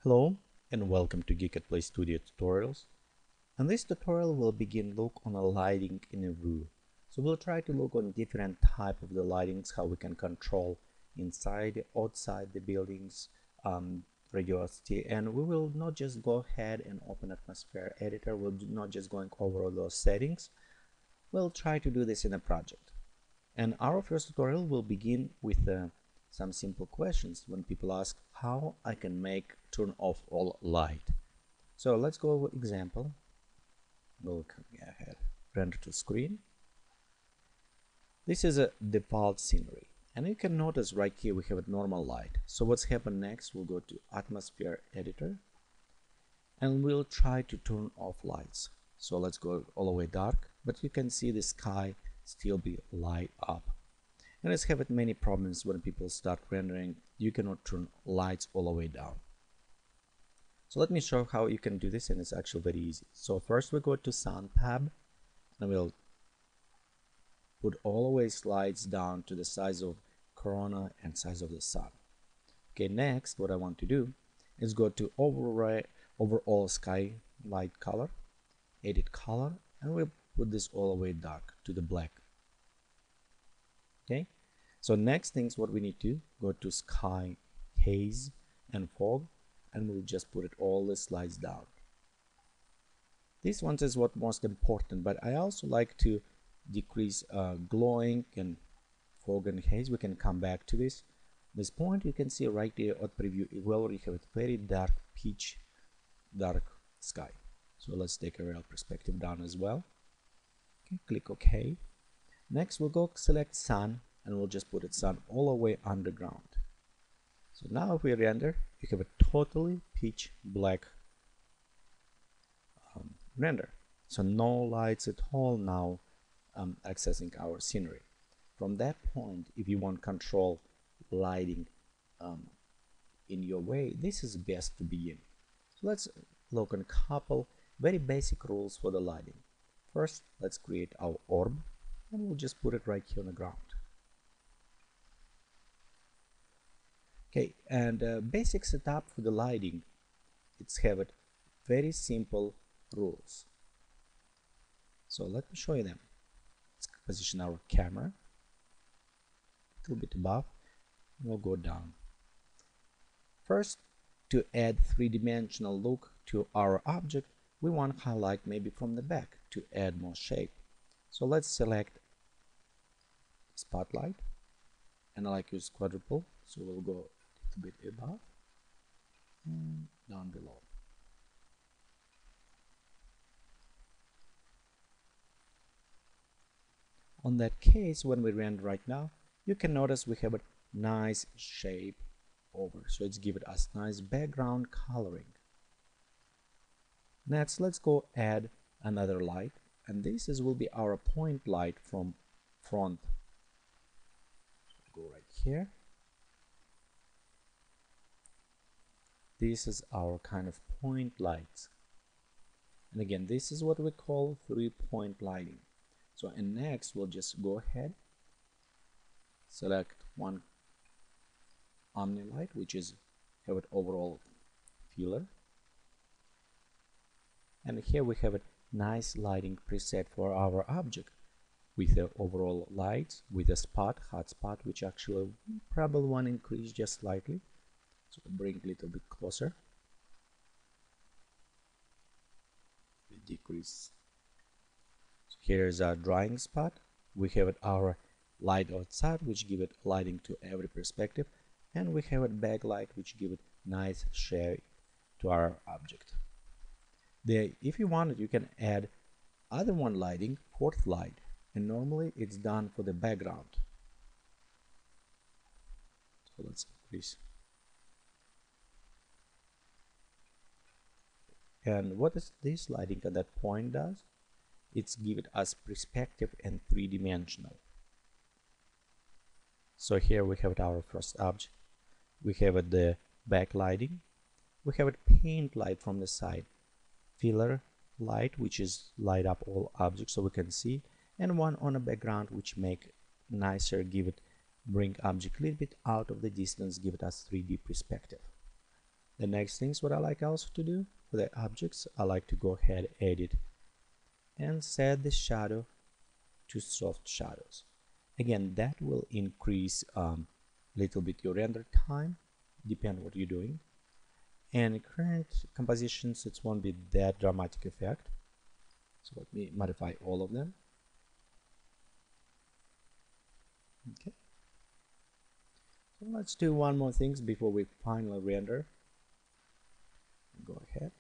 Hello and welcome to Geek at Play Studio tutorials. And this tutorial will begin look on a lighting in a room. So we'll try to look on different type of the lightings, how we can control inside, outside the buildings, radiosity, and we will not just go ahead and open atmosphere editor. We'll not just going over all those settings. We'll try to do this in a project. And our first tutorial will begin with some simple questions when people ask how I can make turn off all light. So let's go over example. We'll go ahead, render to screen. This is a default scenery, and you can notice right here we have a normal light. So what's happened next, we'll go to atmosphere editor and we'll try to turn off lights. So let's go all the way dark, but you can see the sky still be light up. And it's having many problems when people start rendering. You cannot turn lights all the way down. So let me show how you can do this, and it's actually very easy. So first we go to Sun tab and we'll put all the way slides down to the size of corona and size of the sun. Okay, next what I want to do is go to overall sky light color, edit color, and we'll put this all the way dark to the black. Okay, so next things what we need to go to sky, haze and fog, and we'll just put it all the slides down. This one is what most important, but I also like to decrease glowing and fog and haze. We can come back to this point. You can see right here at preview we already have a very dark pitch dark sky. So let's take a real perspective down as well. Okay, click OK. Next we'll go select sun and we'll just put it sun all the way underground. So now if we render, you have a totally pitch black render. So no lights at all now accessing our scenery. From that point, if you want control lighting in your way, this is best to begin. So let's look on a couple very basic rules for the lighting. First, let's create our orb and we'll just put it right here on the ground. Okay, and basic setup for the lighting, it's have it very simple rules. So let me show you them. Let's position our camera a little bit above. We'll go down. First, to add three-dimensional look to our object, we want to highlight maybe from the back to add more shape. So let's select spotlight, and I like use quadruple, so we'll go a little bit above and down below. On that case, when we render right now, you can notice we have a nice shape over, so it's given us nice background coloring. Next, let's go add another light, and this will be our point light from front. So go right here. This is our kind of point lights, and again this is what we call 3-point lighting. So and next we'll just go ahead, select one omni light, which is have an overall filler, and here we have a nice lighting preset for our object with the overall lights, with a spot, hot spot, which actually probably want to increase just slightly. So bring it a little bit closer. We decrease. So here's our drying spot. We have it our light outside, which give it lighting to every perspective, and we have a backlight, which give it nice shade to our object. If you wanted, you can add other one lighting, fourth light, and normally it's done for the background. So let's increase. And what is this lighting at that point does? It's given us perspective and three-dimensional. So here we have our first object. We have the backlighting. We have a paint light from the side. Filler light, which is light up all objects so we can see, and one on a background which make nicer, bring object a little bit out of the distance, give it us 3D perspective. The next things what I like also to do for the objects, I like to go ahead, edit, and set the shadow to soft shadows. Again, that will increase little bit your render time, depend what you're doing. And current compositions, it won't be that dramatic effect. So let me modify all of them. Okay. So let's do one more things before we finally render. Go ahead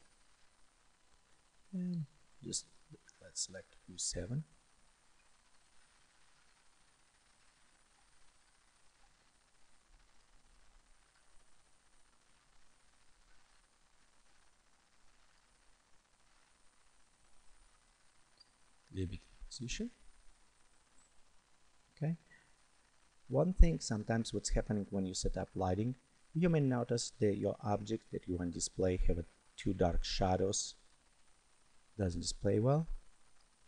and just let's select view 7. Leave it position. Okay. One thing sometimes what's happening when you set up lighting, you may notice that your object that you want to display have too dark shadows, doesn't display well.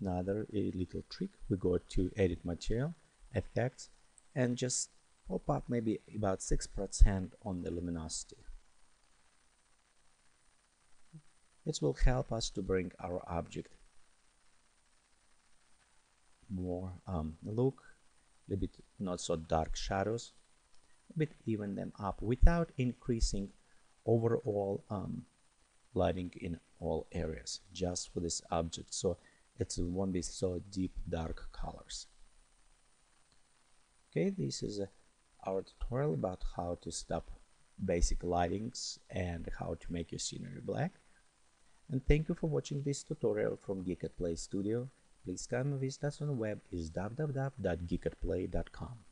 Another little trick, we go to edit material, effects, and just pop up maybe about 6% on the luminosity. It will help us to bring our object more look, a little bit not so dark shadows, a bit even them up without increasing overall lighting in all areas, just for this object, so it won't be so deep dark colors. Okay, this is our tutorial about how to set up basic lightings and how to make your scenery black. And thank you for watching this tutorial from Geek at Play Studio. Please come visit us on the web is www.geekatplay.com.